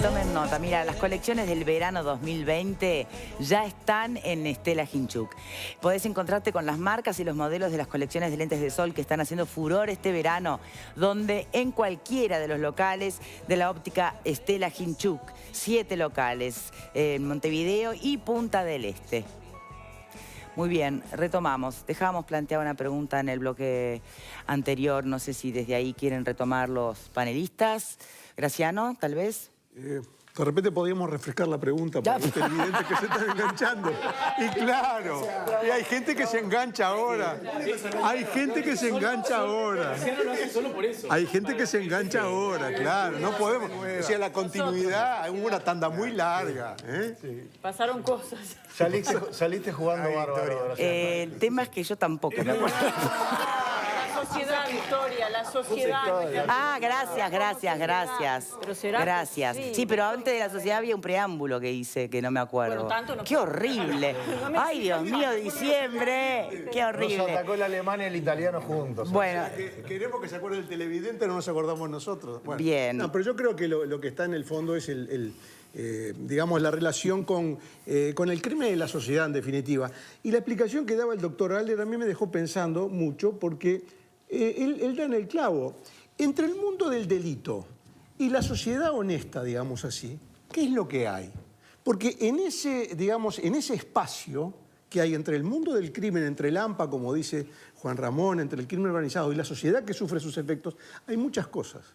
tomen nota. Mira, las colecciones del verano 2020 ya están en Stella Hinchuk. Podés encontrarte con las marcas y los modelos de las colecciones de lentes de sol que están haciendo furor este verano, donde en cualquiera de los locales de la óptica Stella Hinchuk, 7 locales en Montevideo y Punta del Este. Muy bien, retomamos. Dejábamos planteada una pregunta en el bloque anterior. No sé si desde ahí quieren retomar los panelistas. Graciano, tal vez. De repente podríamos refrescar la pregunta para los televidentes que se están enganchando. Y claro, y hay gente que se engancha ahora. Hay gente que se engancha ahora. Hay gente que se engancha ahora, claro. No podemos. O sea, la continuidad, hubo una tanda muy larga. Pasaron cosas. Saliste jugando bárbaro. El tema es que yo tampoco me acuerdo. La sociedad, Victoria, la sociedad. Ah, gracias. Pero será gracias. Sí, pero antes de la sociedad había un preámbulo que hice, que no me acuerdo. Bueno, tanto no. ¡Qué horrible! ¡Ay, Dios mío, diciembre! ¡Qué horrible! Nos atacó el alemán y el italiano juntos. Bueno. Queremos que se acuerde el televidente, no nos acordamos nosotros. Bueno, bien. No, pero yo creo que lo que está en el fondo es digamos, la relación con el crimen de la sociedad, en definitiva. Y la explicación que daba el doctor Alder a mí me dejó pensando mucho, porque él da en el clavo. Entre el mundo del delito y la sociedad honesta, digamos así, ¿qué es lo que hay? Porque en ese, digamos, en ese espacio que hay entre el mundo del crimen, entre el AMPA, como dice Juan Ramón, entre el crimen organizado y la sociedad que sufre sus efectos, hay muchas cosas.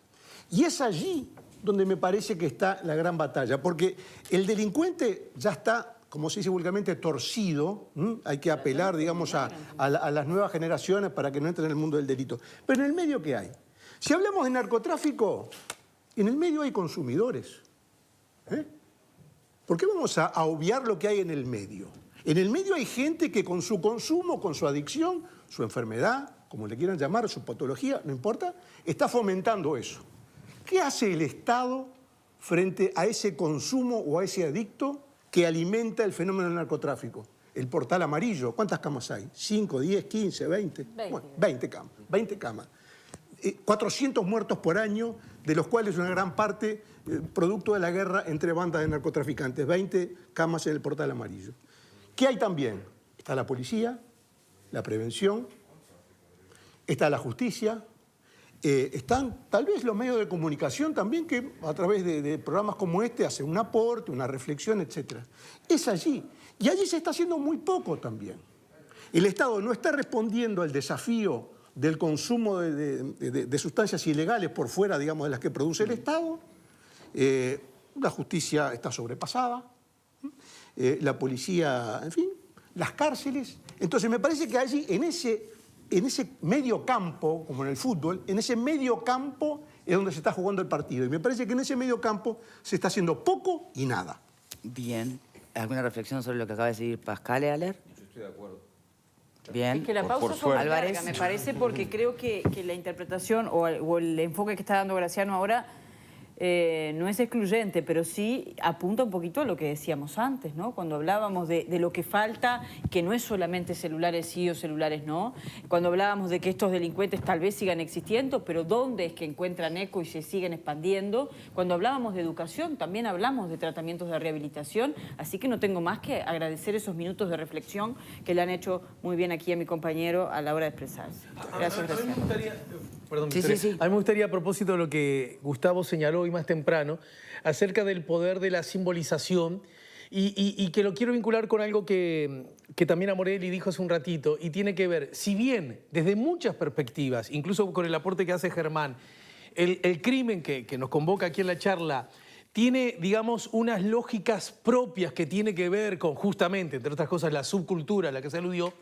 Y es allí donde me parece que está la gran batalla, porque el delincuente ya está, como se dice vulgarmente, torcido. Hay que apelar, digamos, a las nuevas generaciones para que no entren en el mundo del delito. Pero en el medio, ¿qué hay? Si hablamos de narcotráfico, en el medio hay consumidores. ¿Por qué vamos a obviar lo que hay en el medio? En el medio hay gente que con su consumo, con su adicción, su enfermedad, como le quieran llamar, su patología, no importa, está fomentando eso. ¿Qué hace el Estado frente a ese consumo o a ese adicto que alimenta el fenómeno del narcotráfico? El portal amarillo. ¿Cuántas camas hay? ¿5, 10, 15, 20? 20. Bueno, 20 camas. 20 camas. 400 muertos por año, de los cuales una gran parte producto de la guerra entre bandas de narcotraficantes. 20 camas en el portal amarillo. ¿Qué hay también? Está la policía, la prevención, está la justicia. Están tal vez los medios de comunicación también que a través de programas como este hacen un aporte, una reflexión, etc. Es allí. Y allí se está haciendo muy poco también. El Estado no está respondiendo al desafío del consumo de sustancias ilegales por fuera, digamos, de las que produce el Estado. La justicia está sobrepasada. La policía, en fin, las cárceles. Entonces me parece que allí, en ese medio campo, como en el fútbol, en ese medio campo es donde se está jugando el partido. Y me parece que en ese medio campo se está haciendo poco y nada. Bien. ¿Alguna reflexión sobre lo que acaba de decir Pascal Aller? Yo estoy de acuerdo. Bien. Es que la pausa fue muy Álvarez. larga, me parece, porque creo que la interpretación o el enfoque que está dando Graciano ahora no es excluyente, pero sí apunta un poquito a lo que decíamos antes, ¿no? Cuando hablábamos de lo que falta, que no es solamente celulares sí o celulares no. Cuando hablábamos de que estos delincuentes tal vez sigan existiendo, pero ¿dónde es que encuentran eco y se siguen expandiendo? Cuando hablábamos de educación, también hablamos de tratamientos de rehabilitación, así que no tengo más que agradecer esos minutos de reflexión que le han hecho muy bien aquí a mi compañero a la hora de expresarse. Gracias, A mí me gustaría, perdón, Sí. a mí me gustaría, a propósito de lo que Gustavo señaló hoy más temprano, acerca del poder de la simbolización y que lo quiero vincular con algo que también Amorelli dijo hace un ratito y tiene que ver, si bien desde muchas perspectivas, incluso con el aporte que hace Germán, el crimen que nos convoca aquí en la charla tiene, digamos, unas lógicas propias que tiene que ver con justamente, entre otras cosas, la subcultura a la que se aludió.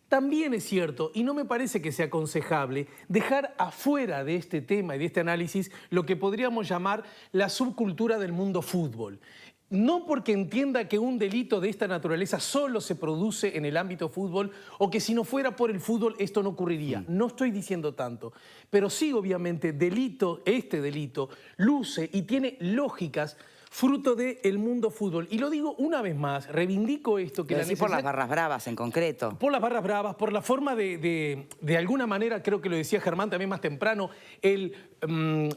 También es cierto, y no me parece que sea aconsejable, dejar afuera de este tema y de este análisis lo que podríamos llamar la subcultura del mundo fútbol. No porque entienda que un delito de esta naturaleza solo se produce en el ámbito fútbol o que si no fuera por el fútbol esto no ocurriría. No estoy diciendo tanto. Pero sí, obviamente, este delito luce y tiene lógicas fruto del mundo fútbol. Y lo digo una vez más, reivindico esto. Que Lo decís por las barras bravas en concreto. Por las barras bravas, por la forma de alguna manera, creo que lo decía Germán también más temprano, el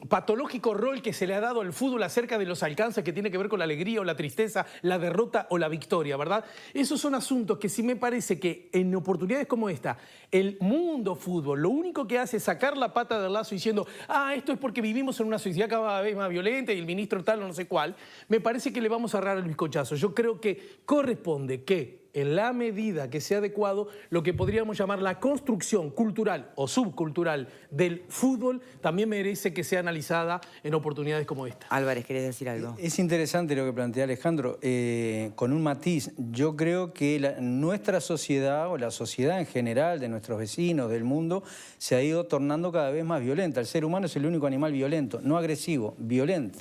patológico rol que se le ha dado al fútbol acerca de los alcances que tiene que ver con la alegría o la tristeza, la derrota o la victoria, ¿verdad? Esos son asuntos que sí me parece que en oportunidades como esta, el mundo fútbol lo único que hace es sacar la pata del lazo diciendo, esto es porque vivimos en una sociedad cada vez más violenta y el ministro tal o no sé cuál, me parece que le vamos a agarrar el bizcochazo. Yo creo que corresponde que en la medida que sea adecuado, lo que podríamos llamar la construcción cultural o subcultural del fútbol también merece que sea analizada en oportunidades como esta. Álvarez, ¿querés decir algo? Es interesante lo que plantea Alejandro, con un matiz. Yo creo que nuestra sociedad o la sociedad en general de nuestros vecinos, del mundo, se ha ido tornando cada vez más violenta. El ser humano es el único animal violento, no agresivo, violento.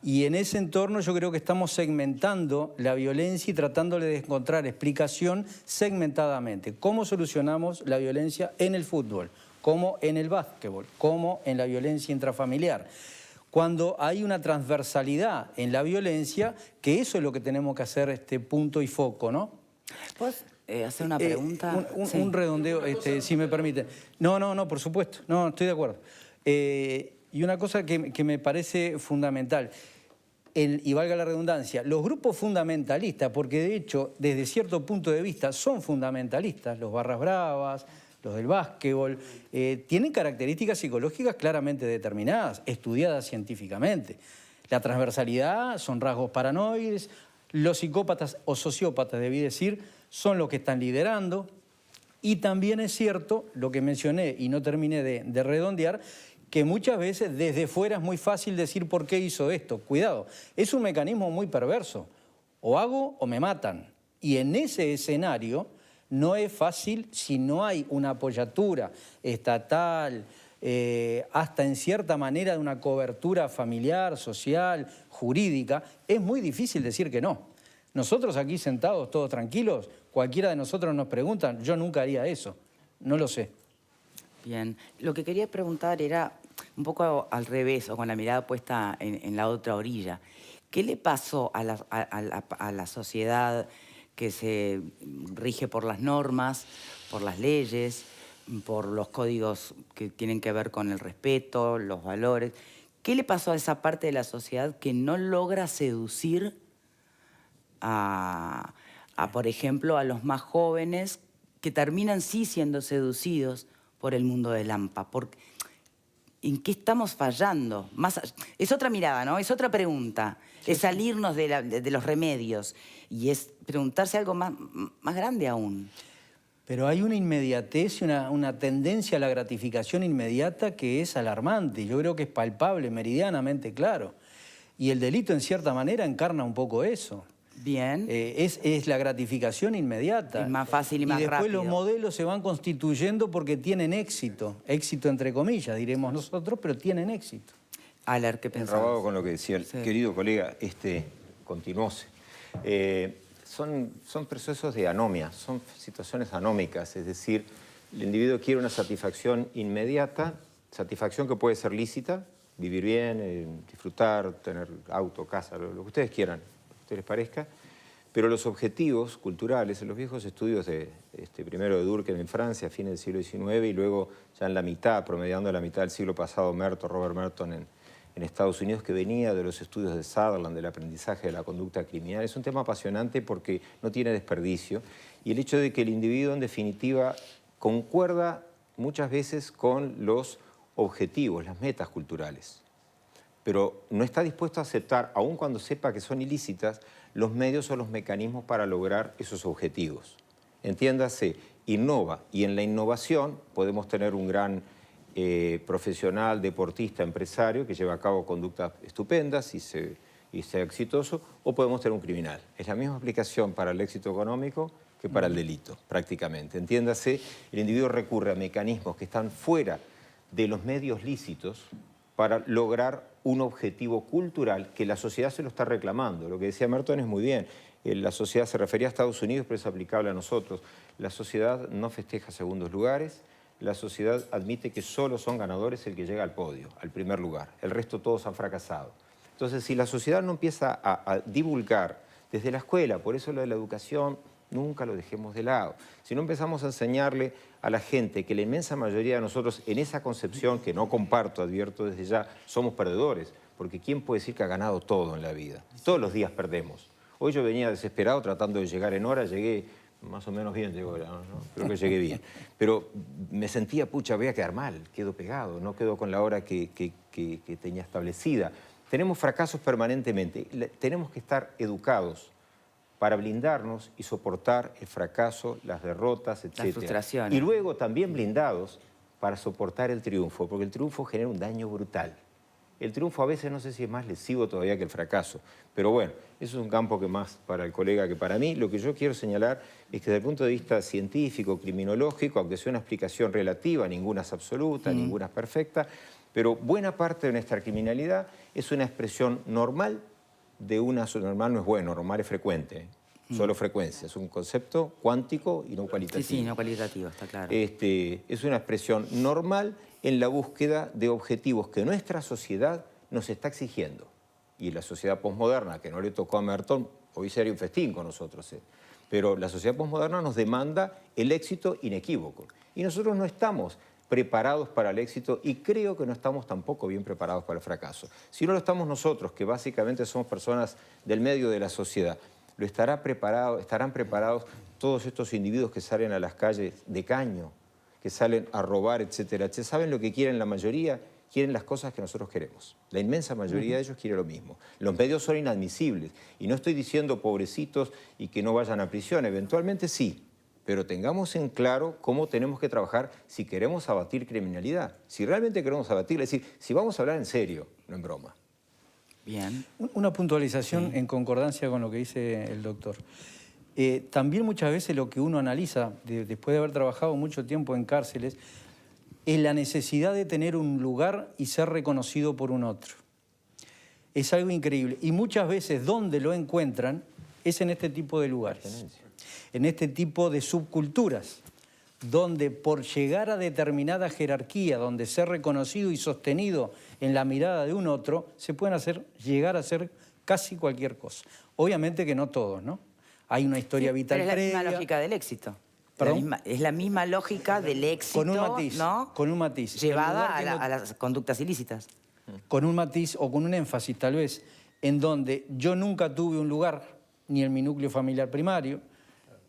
Y en ese entorno yo creo que estamos segmentando la violencia y tratándole de encontrar explicación segmentadamente. ¿Cómo solucionamos la violencia en el fútbol? ¿Cómo en el básquetbol? ¿Cómo en la violencia intrafamiliar? Cuando hay una transversalidad en la violencia, que eso es lo que tenemos que hacer punto y foco, ¿no? ¿Puedes hacer una pregunta? Un redondeo, si me permite. No, por supuesto. No, estoy de acuerdo. Y una cosa que me parece fundamental, y valga la redundancia, los grupos fundamentalistas, porque de hecho, desde cierto punto de vista, son fundamentalistas, los barras bravas, los del básquetbol, tienen características psicológicas claramente determinadas, estudiadas científicamente. La transversalidad son rasgos paranoides, los psicópatas o sociópatas, debí decir, son los que están liderando, y también es cierto, lo que mencioné y no terminé de redondear, que muchas veces desde fuera es muy fácil decir por qué hizo esto. Cuidado, es un mecanismo muy perverso. O hago o me matan. Y en ese escenario no es fácil si no hay una apoyatura estatal, hasta en cierta manera de una cobertura familiar, social, jurídica, es muy difícil decir que no. Nosotros aquí sentados, todos tranquilos, cualquiera de nosotros nos preguntan, yo nunca haría eso, no lo sé. Bien, lo que quería preguntar era un poco al revés o con la mirada puesta en la otra orilla. ¿Qué le pasó a la sociedad que se rige por las normas, por las leyes, por los códigos que tienen que ver con el respeto, los valores? ¿Qué le pasó a esa parte de la sociedad que no logra seducir por ejemplo, a los más jóvenes que terminan sí siendo seducidos por el mundo del AMPA? ¿En qué estamos fallando? Es otra mirada, ¿no? Es otra pregunta. Sí, es salirnos de los remedios y es preguntarse algo más grande aún. Pero hay una inmediatez y una tendencia a la gratificación inmediata que es alarmante. Yo creo que es palpable, meridianamente claro. Y el delito, en cierta manera, encarna un poco eso. Bien. Es la gratificación inmediata. Es más fácil y más rápido. Y después los modelos se van constituyendo porque tienen éxito. Éxito entre comillas, diremos nosotros, pero tienen éxito. Aler, ¿qué pensás? Enrabado con lo que decía el querido colega, continuóse. Son procesos de anomia, son situaciones anómicas, es decir, el individuo quiere una satisfacción inmediata, satisfacción que puede ser lícita, vivir bien, disfrutar, tener auto, casa, lo que ustedes quieran, les parezca, pero los objetivos culturales, en los viejos estudios de primero de Durkheim en Francia, a fines del siglo XIX, y luego ya en la mitad, promediando la mitad del siglo pasado, Robert Merton en Estados Unidos, que venía de los estudios de Sutherland, del aprendizaje de la conducta criminal. Es un tema apasionante porque no tiene desperdicio, y el hecho de que el individuo, en definitiva, concuerda muchas veces con los objetivos, las metas culturales, pero no está dispuesto a aceptar, aun cuando sepa que son ilícitas, los medios o los mecanismos para lograr esos objetivos. Entiéndase, innova, y en la innovación podemos tener un gran profesional, deportista, empresario, que lleva a cabo conductas estupendas y sea exitoso, o podemos tener un criminal. Es la misma aplicación para el éxito económico que para el delito, prácticamente. Entiéndase, el individuo recurre a mecanismos que están fuera de los medios lícitos para lograr un objetivo cultural que la sociedad se lo está reclamando. Lo que decía Merton es muy bien. La sociedad se refería a Estados Unidos, pero es aplicable a nosotros. La sociedad no festeja segundos lugares. La sociedad admite que solo son ganadores el que llega al podio, al primer lugar. El resto todos han fracasado. Entonces, si la sociedad no empieza a divulgar desde la escuela, por eso lo de la educación, nunca lo dejemos de lado. Si no empezamos a enseñarle a la gente que la inmensa mayoría de nosotros, en esa concepción que no comparto, advierto desde ya, somos perdedores. Porque ¿quién puede decir que ha ganado todo en la vida? Todos los días perdemos. Hoy yo venía desesperado tratando de llegar en hora, llegué más o menos bien, ¿no? Creo que llegué bien. Pero me sentía, pucha, voy a quedar mal, quedo pegado, no quedo con la hora que tenía establecida. Tenemos fracasos permanentemente, tenemos que estar educados para blindarnos y soportar el fracaso, las derrotas, etc. Las frustraciones. Y luego también blindados para soportar el triunfo, porque el triunfo genera un daño brutal. El triunfo a veces no sé si es más lesivo todavía que el fracaso. Pero bueno, eso es un campo que más para el colega que para mí. Lo que yo quiero señalar es que desde el punto de vista científico, criminológico, aunque sea una explicación relativa, ninguna es absoluta, ninguna es perfecta, pero buena parte de nuestra criminalidad es una expresión normal de una... Normal no es bueno, normal es frecuente. Solo frecuencia. Es un concepto cuántico y no cualitativo. Sí, no cualitativo, está claro. Es una expresión normal en la búsqueda de objetivos que nuestra sociedad nos está exigiendo. Y la sociedad posmoderna, que no le tocó a Merton, hoy sería un festín con nosotros. Pero la sociedad posmoderna nos demanda el éxito inequívoco. Y nosotros no estamos preparados para el éxito y creo que no estamos tampoco bien preparados para el fracaso. Si no lo estamos nosotros, que básicamente somos personas del medio de la sociedad, estarán preparados todos estos individuos que salen a las calles de caño, que salen a robar, etcétera. ¿Saben lo que quieren la mayoría? Quieren las cosas que nosotros queremos. La inmensa mayoría de ellos quiere lo mismo. Los medios son inadmisibles. Y no estoy diciendo pobrecitos y que no vayan a prisión. Eventualmente sí. Pero tengamos en claro cómo tenemos que trabajar si queremos abatir criminalidad. Si realmente queremos abatirla, es decir, si vamos a hablar en serio, no en broma. Bien. Una puntualización en concordancia con lo que dice el doctor. También muchas veces lo que uno analiza, después de haber trabajado mucho tiempo en cárceles, es la necesidad de tener un lugar y ser reconocido por un otro. Es algo increíble. Y muchas veces donde lo encuentran es en este tipo de lugares, en este tipo de subculturas, donde por llegar a determinada jerarquía, donde ser reconocido y sostenido en la mirada de un otro, se pueden llegar a hacer casi cualquier cosa. Obviamente que no todos, ¿no? Hay una historia vital pero es previa. la misma lógica del éxito. ¿Perdón? Es la misma lógica del éxito, con un matiz, ¿no? Con un matiz. Llevada a las conductas ilícitas. Con un matiz o con un énfasis, tal vez, en donde yo nunca tuve un lugar, ni en mi núcleo familiar primario,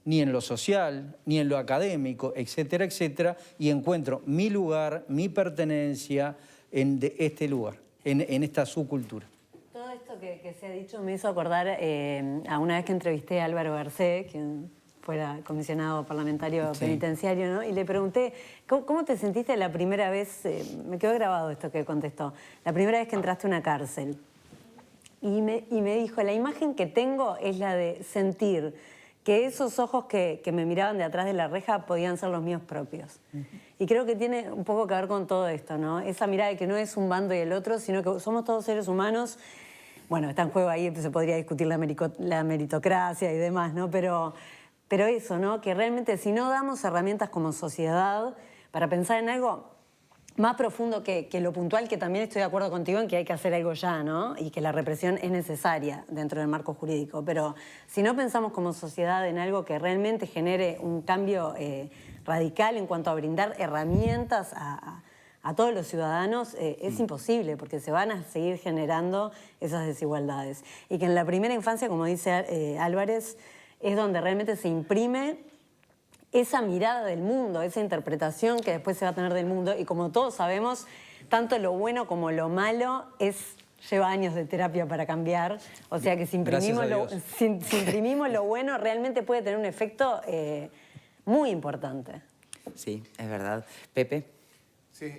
ni en lo social, ni en lo académico, etcétera, etcétera, y encuentro mi lugar, mi pertenencia en este lugar, en esta subcultura. Todo esto que se ha dicho me hizo acordar a una vez que entrevisté a Álvaro Garcés, quien fuera comisionado parlamentario penitenciario, ¿no? Y le pregunté, ¿cómo te sentiste la primera vez? Me quedó grabado esto que contestó. La primera vez que entraste a una cárcel. Y me dijo, la imagen que tengo es la de sentir que esos ojos que me miraban de atrás de la reja podían ser los míos propios. Y creo que tiene un poco que ver con todo esto, ¿no? Esa mirada de que no es un bando y el otro, sino que somos todos seres humanos. Bueno, está en juego ahí, se podría discutir la meritocracia y demás, ¿no? Pero eso, ¿no? Que realmente si no damos herramientas como sociedad para pensar en algo más profundo que lo puntual, que también estoy de acuerdo contigo en que hay que hacer algo ya, ¿no? Y que la represión es necesaria dentro del marco jurídico. Pero si no pensamos como sociedad en algo que realmente genere un cambio radical en cuanto a brindar herramientas a todos los ciudadanos, es imposible, porque se van a seguir generando esas desigualdades. Y que en la primera infancia, como dice Álvarez, es donde realmente se imprime esa mirada del mundo, esa interpretación que después se va a tener del mundo. Y como todos sabemos, tanto lo bueno como lo malo lleva años de terapia para cambiar. O sea que si imprimimos lo bueno, realmente puede tener un efecto muy importante. Sí, es verdad. Pepe. Sí,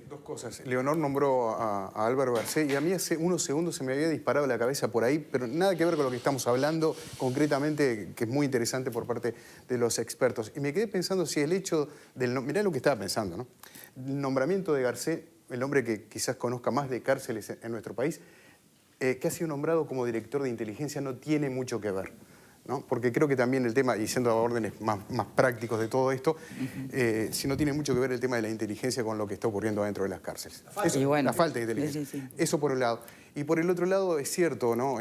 dos cosas. Leonor nombró a Álvaro Garcés y a mí hace unos segundos se me había disparado la cabeza por ahí, pero nada que ver con lo que estamos hablando concretamente, que es muy interesante por parte de los expertos. Y me quedé pensando si el hecho del... Mirá lo que estaba pensando, ¿no? El nombramiento de Garcés, el hombre que quizás conozca más de cárceles en nuestro país, que ha sido nombrado como director de inteligencia, no tiene mucho que ver. ¿no? Porque creo que también el tema, y siendo a órdenes más prácticos de todo esto, si no tiene mucho que ver el tema de la inteligencia con lo que está ocurriendo dentro de las cárceles. La falta de inteligencia. Sí. Eso por un lado. Y por el otro lado es cierto, ¿no?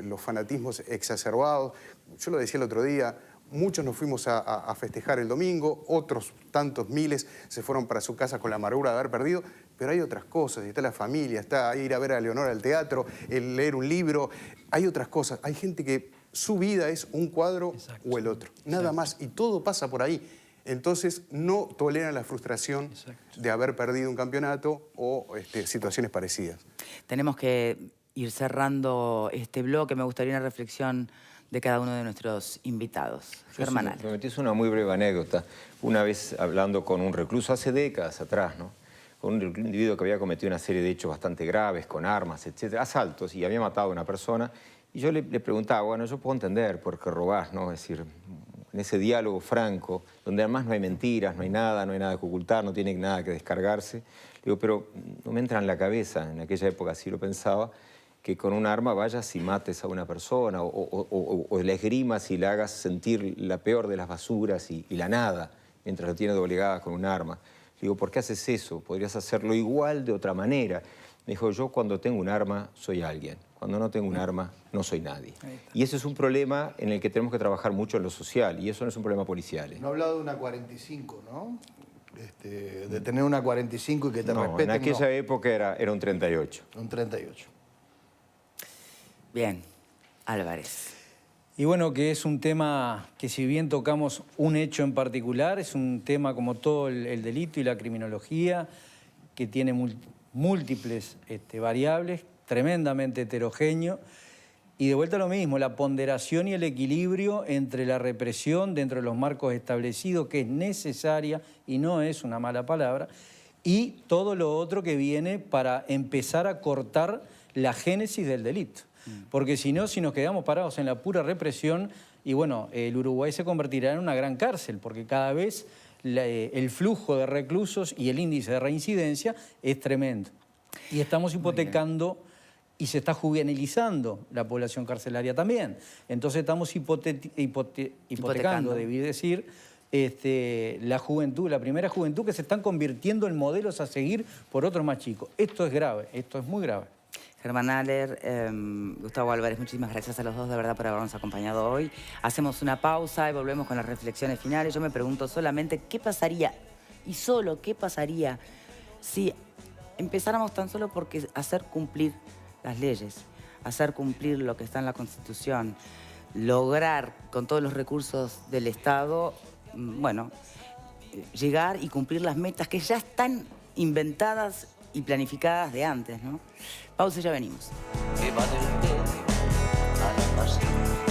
Los fanatismos exacerbados. Yo lo decía el otro día, muchos nos fuimos a festejar el domingo, otros tantos miles se fueron para su casa con la amargura de haber perdido, pero hay otras cosas, está la familia, está ir a ver a Leonor al teatro, el leer un libro, hay otras cosas. Hay gente que su vida es un cuadro o el otro, nada más, y todo pasa por ahí. Entonces no toleran la frustración de haber perdido un campeonato o situaciones parecidas. Tenemos que ir cerrando este bloque. Me gustaría una reflexión de cada uno de nuestros invitados. Germán Ale. Me metís una muy breve anécdota. Una vez hablando con un recluso, hace décadas atrás, ¿no? Con un individuo que había cometido una serie de hechos bastante graves, con armas, etcétera, asaltos, y había matado a una persona. Y yo le preguntaba, bueno, yo puedo entender por qué robás, ¿no? Es decir, en ese diálogo franco, donde además no hay mentiras, no hay nada que ocultar, no tiene nada que descargarse. Le digo, pero no me entra en la cabeza, en aquella época así lo pensaba, que con un arma vayas y mates a una persona o la esgrimas y le hagas sentir la peor de las basuras y la nada, mientras lo tiene doblegada con un arma. Le digo, ¿por qué haces eso? Podrías hacerlo igual de otra manera. Me dijo, yo cuando tengo un arma soy alguien. Cuando no tengo un arma, no soy nadie. Y ese es un problema en el que tenemos que trabajar mucho en lo social, y eso no es un problema policial. No ha hablado de una 45, ¿no? De tener una 45 y que te respeten. En aquella época era un 38. Un 38. Bien, Álvarez. Y bueno, que es un tema que si bien tocamos un hecho en particular, es un tema como todo el delito y la criminología, que tiene múltiples variables, tremendamente heterogéneo. Y de vuelta a lo mismo, la ponderación y el equilibrio entre la represión dentro de los marcos establecidos, que es necesaria y no es una mala palabra, y todo lo otro que viene para empezar a cortar la génesis del delito. Porque si no, si nos quedamos parados en la pura represión, y bueno, el Uruguay se convertirá en una gran cárcel, porque cada vez el flujo de reclusos y el índice de reincidencia es tremendo. Y estamos hipotecando y se está juvenilizando la población carcelaria también. Entonces estamos hipotecando, debí decir, la juventud, la primera juventud, que se están convirtiendo en modelos a seguir por otros más chicos. Esto es grave, esto es muy grave. Germán Aller, Gustavo Álvarez, muchísimas gracias a los dos de verdad por habernos acompañado hoy. Hacemos una pausa y volvemos con las reflexiones finales. Yo me pregunto solamente qué pasaría, y solo qué pasaría, si empezáramos tan solo por hacer cumplir las leyes, hacer cumplir lo que está en la Constitución, lograr con todos los recursos del Estado, bueno, llegar y cumplir las metas que ya están inventadas y planificadas de antes, ¿no? Pausa y ya venimos. Que va del medio a la pasión.